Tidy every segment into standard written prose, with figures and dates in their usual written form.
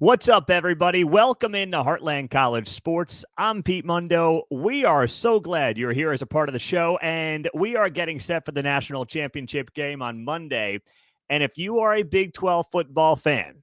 What's up, everybody? Welcome into Heartland College Sports. I'm Pete Mundo. We are so glad you're here as a part of the show, and we are getting set for the national championship game on Monday. And if you are a Big 12 football fan,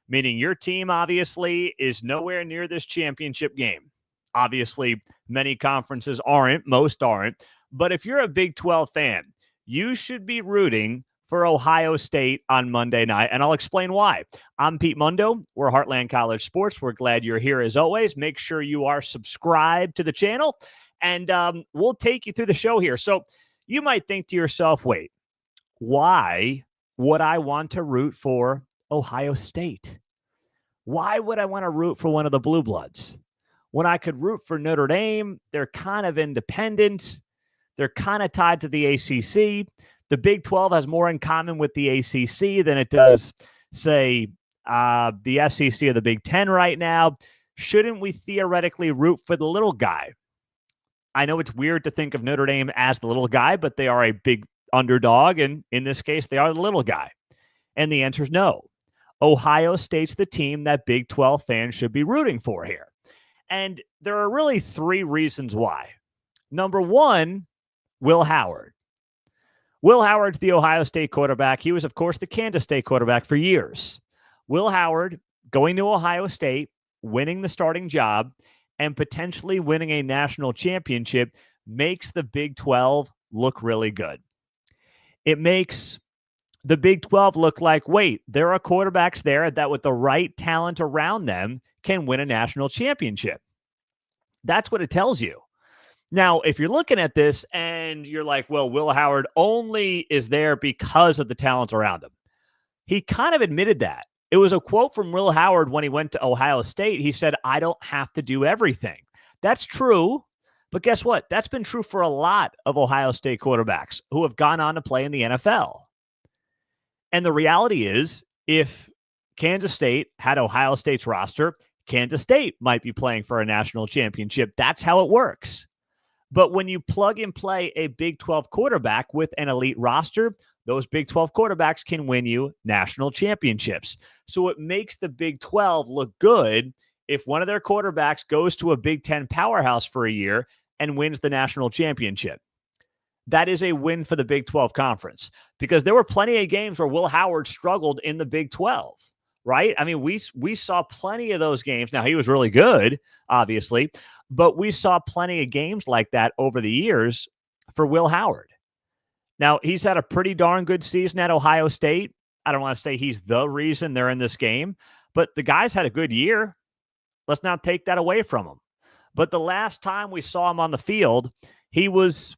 meaning your team obviously is nowhere near this championship game, obviously many conferences aren't, most aren't, but if you're a Big 12 fan, you should be rooting for Ohio State on Monday night, and I'll explain why. I'm Pete Mundo. We're Heartland College Sports. We're glad you're here as always. Make sure you are subscribed to the channel, and we'll take you through the show here. So you might think to yourself, wait, why would I want to root for Ohio State? Why would I want to root for one of the Blue Bloods? When I could root for Notre Dame, they're kind of independent. They're kind of tied to the ACC. The Big 12 has more in common with the ACC than it does, say, the SEC or the Big 10 right now. Shouldn't we theoretically root for the little guy? I know it's weird to think of Notre Dame as the little guy, but they are a big underdog, and in this case, they are the little guy. And the answer is no. Ohio State's the team that Big 12 fans should be rooting for here. And there are really three reasons why. Number one, Will Howard. Will Howard's the Ohio State quarterback. He was, of course, the Kansas State quarterback for years. Will Howard going to Ohio State, winning the starting job, and potentially winning a national championship makes the Big 12 look really good. It makes the Big 12 look like, wait, there are quarterbacks there that with the right talent around them can win a national championship. That's what it tells you. Now, if you're looking at this and you're like, well, Will Howard only is there because of the talent around him. He kind of admitted that. It was a quote from Will Howard when he went to Ohio State. He said, I don't have to do everything. That's true. But guess what? That's been true for a lot of Ohio State quarterbacks who have gone on to play in the NFL. And the reality is, if Kansas State had Ohio State's roster, Kansas State might be playing for a national championship. That's how it works. But when you plug and play a Big 12 quarterback with an elite roster, those Big 12 quarterbacks can win you national championships. So it makes the Big 12 look good if one of their quarterbacks goes to a Big 10 powerhouse for a year and wins the national championship. That is a win for the Big 12 conference because there were plenty of games where Will Howard struggled in the Big 12, right? I mean, we saw plenty of those games. Now, he was really good, obviously, but we saw plenty of games like that over the years for Will Howard. Now, he's had a pretty darn good season at Ohio State. I don't want to say he's the reason they're in this game, but the guy's had a good year. Let's not take that away from him. But the last time we saw him on the field, he was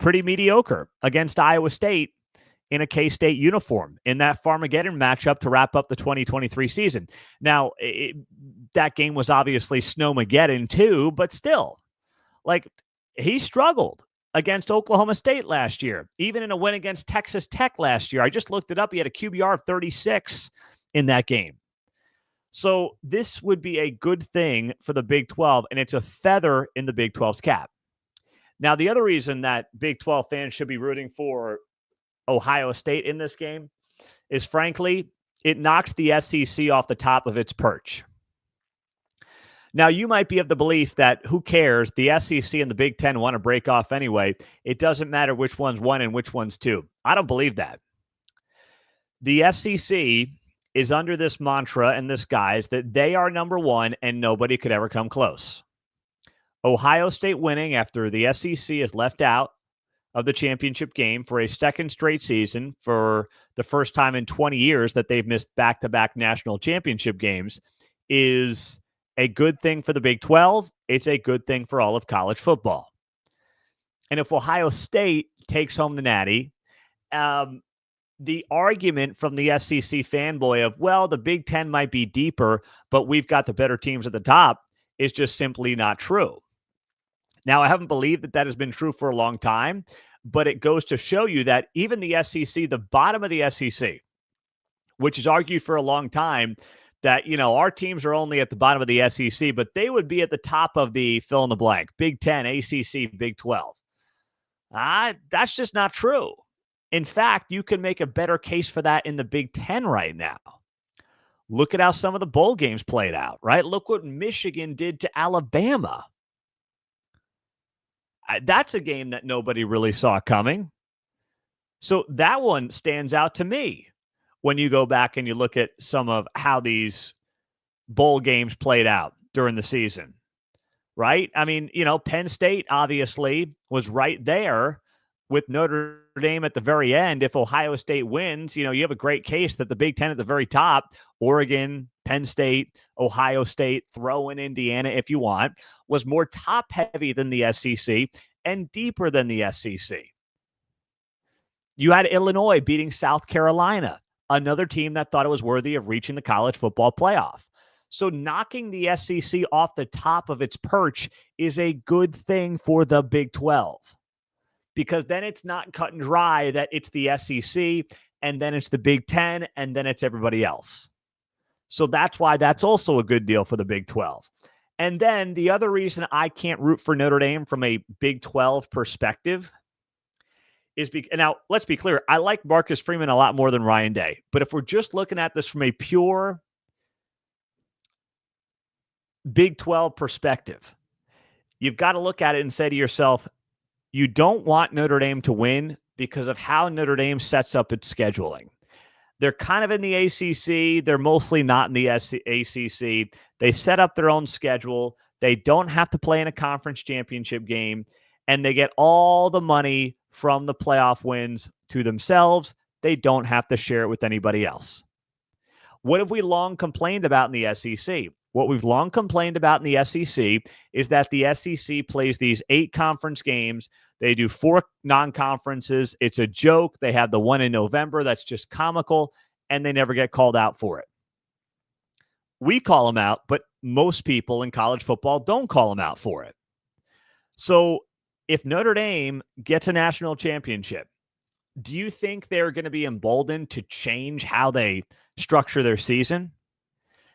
pretty mediocre against Iowa State in a K-State uniform in that Farmageddon matchup to wrap up the 2023 season. Now, that game was obviously Snowmageddon too, but still, like, he struggled against Oklahoma State last year, even in a win against Texas Tech last year. I just looked it up. He had a QBR of 36 in that game. So this would be a good thing for the Big 12, and it's a feather in the Big 12's cap. Now, the other reason that Big 12 fans should be rooting for Ohio State in this game is, frankly, it knocks the SEC off the top of its perch. Now, you might be of the belief that who cares? The SEC and the Big 10 want to break off anyway. It doesn't matter which one's one and which one's two. I don't believe that. The SEC is under this mantra and this guise that they are number one and nobody could ever come close. Ohio State winning after the SEC is left out of the championship game for a second straight season, for the first time in 20 years that they've missed back-to-back national championship games, is a good thing for the Big 12. It's a good thing for all of college football. And if Ohio State takes home the Natty, the argument from the SEC fanboy of, well, the Big 10 might be deeper, but we've got the better teams at the top, is just simply not true. Now, I haven't believed that that has been true for a long time, but it goes to show you that even the SEC, the bottom of the SEC, which has argued for a long time that, you know, our teams are only at the bottom of the SEC, but they would be at the top of the fill in the blank, Big 10, ACC, Big 12. That's just not true. In fact, you can make a better case for that in the Big 10 right now. Look at how some of the bowl games played out, right? Look what Michigan did to Alabama. That's a game that nobody really saw coming. So that one stands out to me when you go back and you look at some of how these bowl games played out during the season, right? I mean, Penn State obviously was right there with Notre Dame at the very end. If Ohio State wins, you have a great case that the Big Ten at the very top, Oregon, Penn State, Ohio State, throw in Indiana if you want, was more top heavy than the SEC and deeper than the SEC. You had Illinois beating South Carolina, another team that thought it was worthy of reaching the college football playoff. So knocking the SEC off the top of its perch is a good thing for the Big 12, because then it's not cut and dry that it's the SEC and then it's the Big 10 and then it's everybody else. So that's why that's also a good deal for the Big 12. And then the other reason I can't root for Notre Dame from a Big 12 perspective is now, let's be clear, I like Marcus Freeman a lot more than Ryan Day. But if we're just looking at this from a pure Big 12 perspective, you've got to look at it and say to yourself, you don't want Notre Dame to win because of how Notre Dame sets up its scheduling. They're kind of in the ACC. They're mostly not in the ACC. They set up their own schedule. They don't have to play in a conference championship game, and they get all the money from the playoff wins to themselves. They don't have to share it with anybody else. What have we long complained about in the SEC? What we've long complained about in the SEC is that the SEC plays these 8 conference games. They do 4 non-conferences. It's a joke. They have the one in November that's just comical, and they never get called out for it. We call them out, but most people in college football don't call them out for it. So if Notre Dame gets a national championship, do you think they're going to be emboldened to change how they structure their season?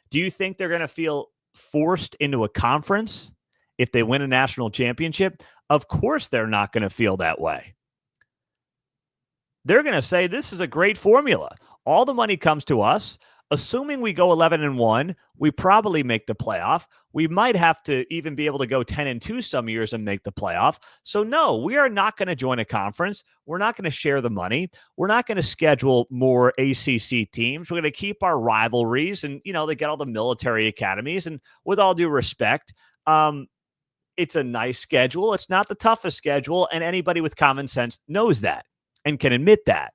Do you think they're going to feel forced into a conference if they win a national championship? Of course they're not going to feel that way. They're going to say, this is a great formula. All the money comes to us. Assuming we go 11-1, we probably make the playoff. We might have to even be able to go 10-2 some years and make the playoff. So no, we are not going to join a conference. We're not going to share the money. We're not going to schedule more ACC teams. We're going to keep our rivalries, and they get all the military academies. And with all due respect, it's a nice schedule. It's not the toughest schedule, and anybody with common sense knows that and can admit that.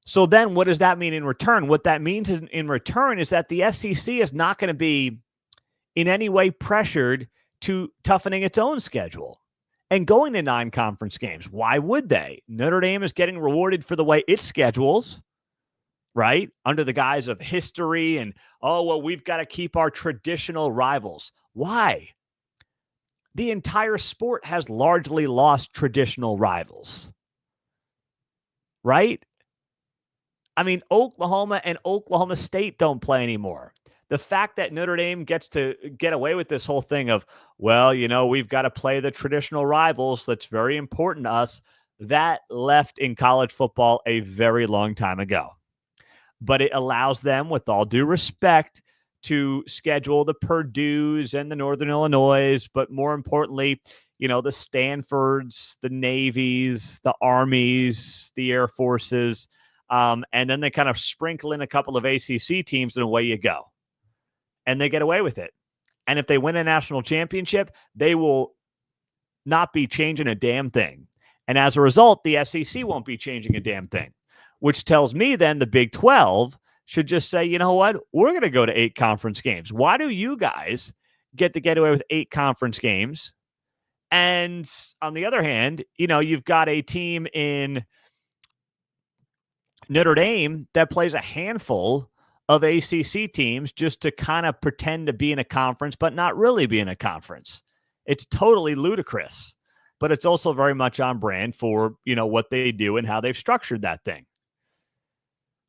So then what does that mean in return? What that means in return is that the SEC is not going to be in any way pressured to toughening its own schedule and going to 9 conference games. Why would they? Notre Dame is getting rewarded for the way it schedules, right? Under the guise of history and, we've got to keep our traditional rivals. Why? The entire sport has largely lost traditional rivals, right? I mean, Oklahoma and Oklahoma State don't play anymore. The fact that Notre Dame gets to get away with this whole thing of, we've got to play the traditional rivals, that's very important to us, that left in college football a very long time ago. But it allows them, with all due respect, to schedule the Purdues and the Northern Illinois, but more importantly, the Stanfords, the Navies, the Armies, the Air Forces, and then they kind of sprinkle in a couple of ACC teams, and away you go. And they get away with it. And if they win a national championship, they will not be changing a damn thing. And as a result, the SEC won't be changing a damn thing, which tells me then the Big 12 should just say, you know what? We're going to go to 8 conference games. Why do you guys get away with 8 conference games? And on the other hand, you've got a team in Notre Dame that plays a handful of ACC teams just to kind of pretend to be in a conference, but not really be in a conference. It's totally ludicrous, but it's also very much on brand for, what they do and how they've structured that thing.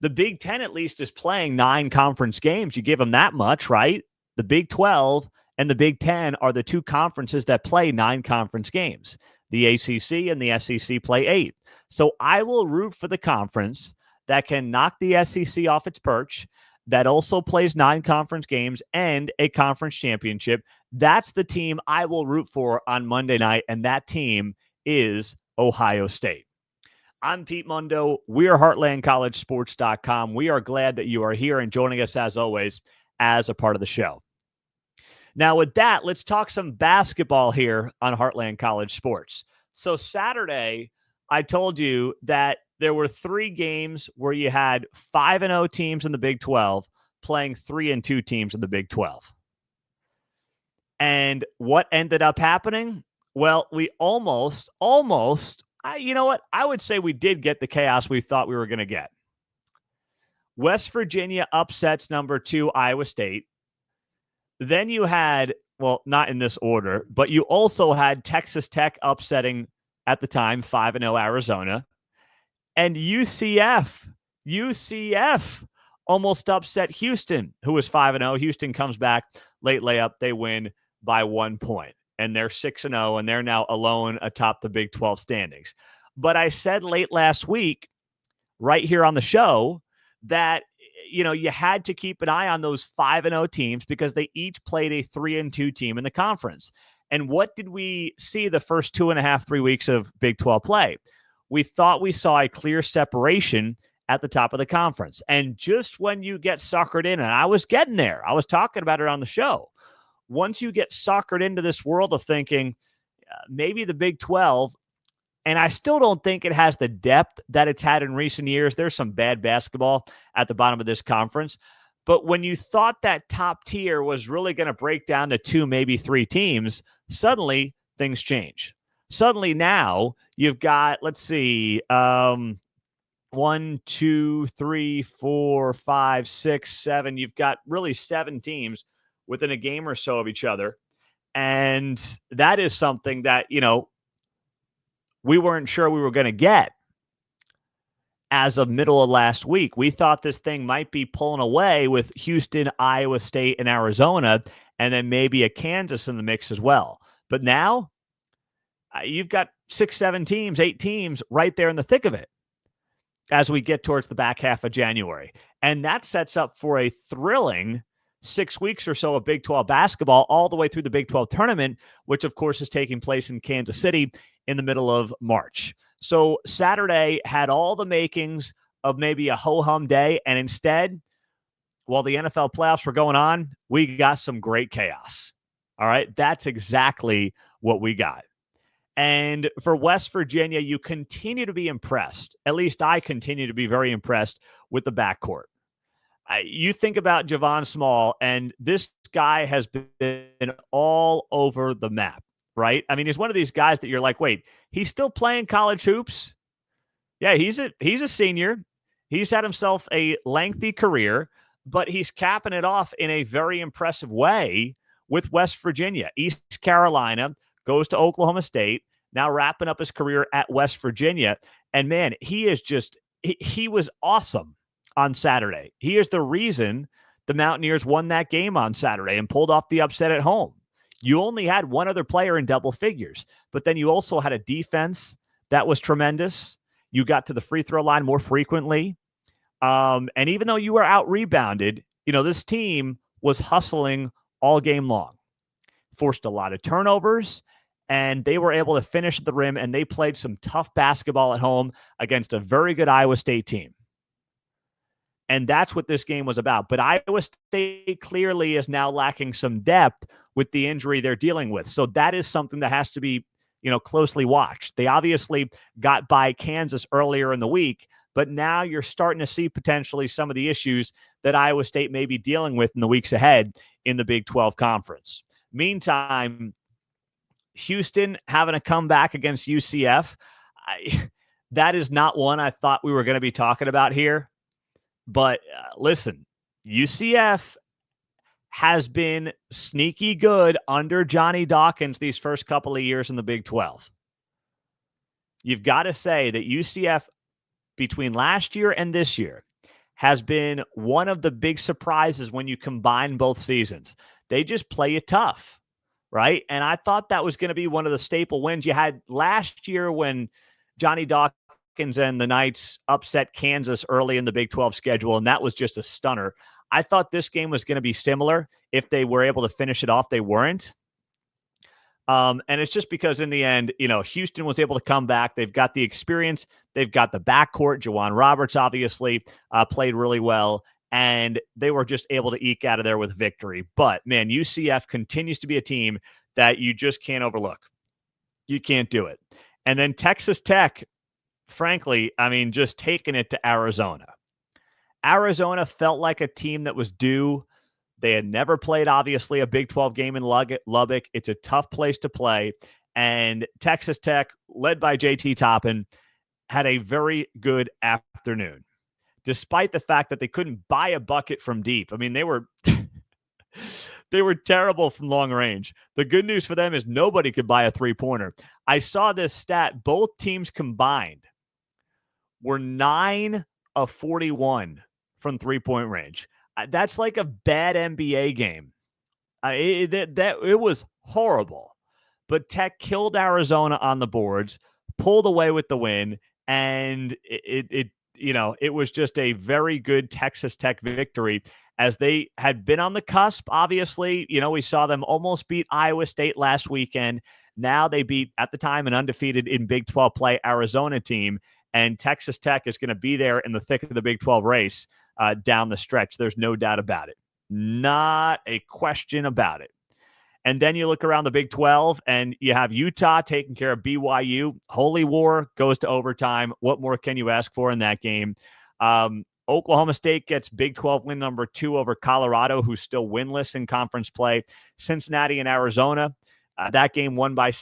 The Big Ten at least is playing 9 conference games. You give them that much, right? The Big 12 and the Big 10 are the 2 conferences that play 9 conference games. The ACC and the SEC play 8. So I will root for the conference that can knock the SEC off its perch, that also plays 9 conference games and a conference championship. That's the team I will root for on Monday night, and that team is Ohio State. I'm Pete Mundo. We are HeartlandCollegeSports.com. We are glad that you are here and joining us, as always, as a part of the show. Now, with that, let's talk some basketball here on Heartland College Sports. So Saturday, I told you that there were 3 games where you had 5-0 teams in the Big 12 playing 3-2 teams in the Big 12. And what ended up happening? Well, we almost, you know what? I would say we did get the chaos we thought we were going to get. West Virginia upsets number 2 Iowa State. Then you had, well, not in this order, but you also had Texas Tech upsetting, at the time, 5-0 Arizona. And UCF almost upset Houston, who was 5-0. Houston comes back, late layup, they win by 1 point. And they're 6-0, and they're now alone atop the Big 12 standings. But I said late last week, right here on the show, that you had to keep an eye on those 5-0 teams because they each played a 3-2 team in the conference. And what did we see the first 2.5, 3 weeks of Big 12 play? We thought we saw a clear separation at the top of the conference. And just when you get suckered in, and I was getting there, I was talking about it on the show. Once you get suckered into this world of thinking maybe the Big 12, and I still don't think it has the depth that it's had in recent years. There's some bad basketball at the bottom of this conference. But when you thought that top tier was really going to break down to 2, maybe 3 teams, suddenly things change. Suddenly now you've got, let's see, 1, 2, 3, 4, 5, 6, 7. You've got really 7 teams within a game or so of each other. And that is something that, we weren't sure we were going to get as of middle of last week. We thought this thing might be pulling away with Houston, Iowa State, and Arizona, and then maybe a Kansas in the mix as well. But now you've got 6, 7 teams, 8 teams right there in the thick of it as we get towards the back half of January. And that sets up for a thrilling 6 weeks or so of Big 12 basketball all the way through the Big 12 tournament, which, of course, is taking place in Kansas City in the middle of March. So Saturday had all the makings of maybe a ho-hum day, and instead, while the NFL playoffs were going on, we got some great chaos. All right? That's exactly what we got. And for West Virginia, you continue to be impressed. At least I continue to be very impressed with the backcourt. You think about Javon Small, and this guy has been all over the map, right? I mean, he's one of these guys that you're like, wait, he's still playing college hoops? Yeah, he's a senior. He's had himself a lengthy career, but he's capping it off in a very impressive way with West Virginia. East Carolina goes to Oklahoma State, now wrapping up his career at West Virginia. And man, he was awesome on Saturday. He is the reason the Mountaineers won that game on Saturday and pulled off the upset at home. You only had one other player in double figures, but then you also had a defense that was tremendous. You got to the free throw line more frequently. And even though you were out-rebounded, this team was hustling all game long, forced a lot of turnovers, and they were able to finish at the rim, and they played some tough basketball at home against a very good Iowa State team. And that's what this game was about. But Iowa State clearly is now lacking some depth with the injury they're dealing with. So that is something that has to be, closely watched. They obviously got by Kansas earlier in the week, but now you're starting to see potentially some of the issues that Iowa State may be dealing with in the weeks ahead in the Big 12 Conference. Meantime, Houston having a comeback against UCF. That is not one I thought we were going to be talking about here. But listen, UCF has been sneaky good under Johnny Dawkins these first couple of years in the Big 12. You've got to say that UCF, between last year and this year, has been one of the big surprises when you combine both seasons. They just play it tough, right? And I thought that was going to be one of the staple wins you had last year when Johnny Dawkins and the Knights upset Kansas early in the Big 12 schedule, and that was just a stunner. I thought this game was going to be similar. If they were able to finish it off, they weren't. And it's just because in the end, Houston was able to come back. They've got the experience. They've got the backcourt. Juwan Roberts obviously played really well, and they were just able to eke out of there with victory. But, man, UCF continues to be a team that you just can't overlook. You can't do it. And then Texas Tech, frankly, just taking it to Arizona. Arizona felt like a team that was due. They had never played, obviously, a Big 12 game in Lubbock. It's a tough place to play. And Texas Tech, led by JT Toppin, had a very good afternoon, despite the fact that they couldn't buy a bucket from deep. They were they were terrible from long range. The good news for them is nobody could buy a three-pointer. I saw this stat. Both teams combined were 9 of 41 from three-point range. That's like a bad NBA game. It was horrible. But Tech killed Arizona on the boards, pulled away with the win, and it was just a very good Texas Tech victory, as they had been on the cusp. Obviously, we saw them almost beat Iowa State last weekend. Now they beat, at the time, an undefeated in Big 12 play Arizona team, and Texas Tech is going to be there in the thick of the Big 12 race down the stretch. There's no doubt about it. Not a question about it. And then you look around the Big 12, and you have Utah taking care of BYU. Holy war goes to overtime. What more can you ask for in that game? Oklahoma State gets Big 12 win number 2 over Colorado, who's still winless in conference play. Cincinnati and Arizona. That game won by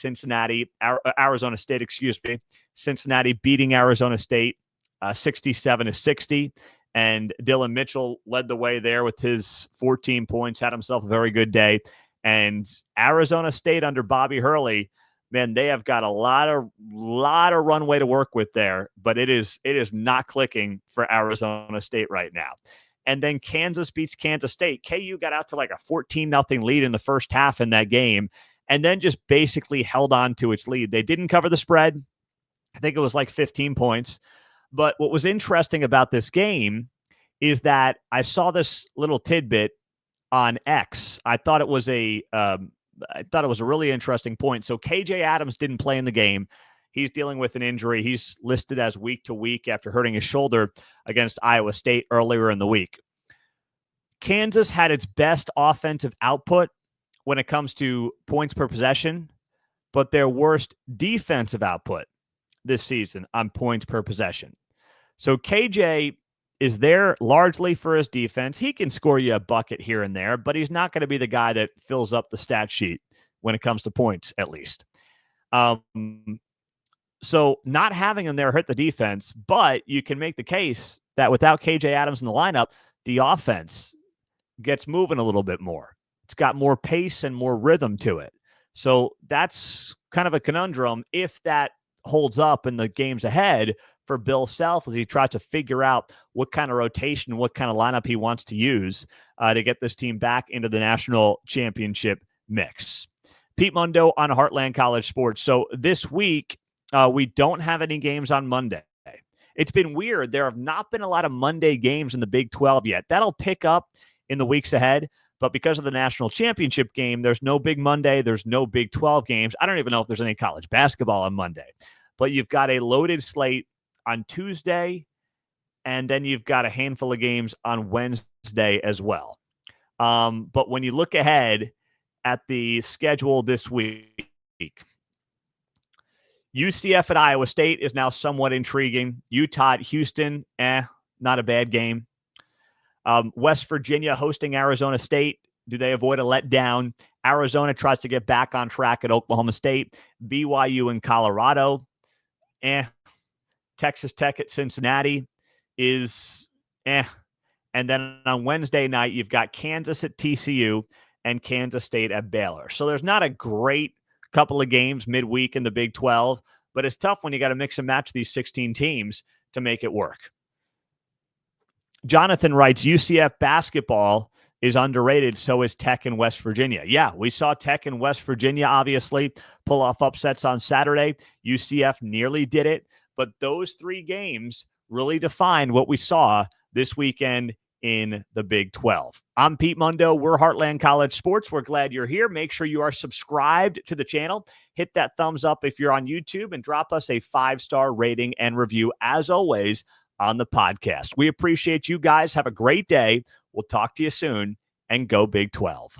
Arizona State, Cincinnati beating Arizona State 67-60. And Dylan Mitchell led the way there with his 14 points, had himself a very good day. And Arizona State under Bobby Hurley, man, they have got a lot of runway to work with there, but it is not clicking for Arizona State right now. And then Kansas beats Kansas State. KU got out to like a 14-0 lead in the first half in that game, and then just basically held on to its lead. They didn't cover the spread. I think it was like 15 points. But what was interesting about this game is that I saw this little tidbit on X. I thought it was a really interesting point. So KJ Adams didn't play in the game. He's dealing with an injury. He's listed as week to week after hurting his shoulder against Iowa State earlier in the week. Kansas had its best offensive output when it comes to points per possession, but their worst defensive output this season on points per possession. So KJ is there largely for his defense. He can score you a bucket here and there, but he's not going to be the guy that fills up the stat sheet when it comes to points, at least. So not having him there hurt the defense, but you can make the case that without KJ Adams in the lineup, the offense gets moving a little bit more. It's got more pace and more rhythm to it. So that's kind of a conundrum if that holds up in the games ahead for Bill Self, as he tries to figure out what kind of rotation, what kind of lineup he wants to use to get this team back into the national championship mix. Pete Mundo on Heartland College Sports. So this week, we don't have any games on Monday. It's been weird. There have not been a lot of Monday games in the Big 12 yet. That'll pick up in the weeks ahead. But because of the national championship game, there's no Big Monday. There's no Big 12 games. I don't even know if there's any college basketball on Monday. But you've got a loaded slate on Tuesday, and then you've got a handful of games on Wednesday as well. But when you look ahead at the schedule this week, UCF at Iowa State is now somewhat intriguing. Utah at Houston, not a bad game. West Virginia hosting Arizona State. Do they avoid a letdown? Arizona tries to get back on track at Oklahoma State. BYU and Colorado, Texas Tech at Cincinnati is And then on Wednesday night, you've got Kansas at TCU and Kansas State at Baylor. So there's not a great couple of games midweek in the Big 12, but it's tough when you got to mix and match these 16 teams to make it work. Jonathan writes, UCF basketball is underrated, so is Tech and West Virginia. Yeah, we saw Tech and West Virginia obviously pull off upsets on Saturday. UCF nearly did it, but those three games really defined what we saw this weekend in the Big 12. I'm Pete Mundo. We're Heartland College Sports. We're glad you're here. Make sure you are subscribed to the channel. Hit that thumbs up if you're on YouTube and drop us a 5-star rating and review, as always, on the podcast. We appreciate you guys. Have a great day. We'll talk to you soon, and go Big 12.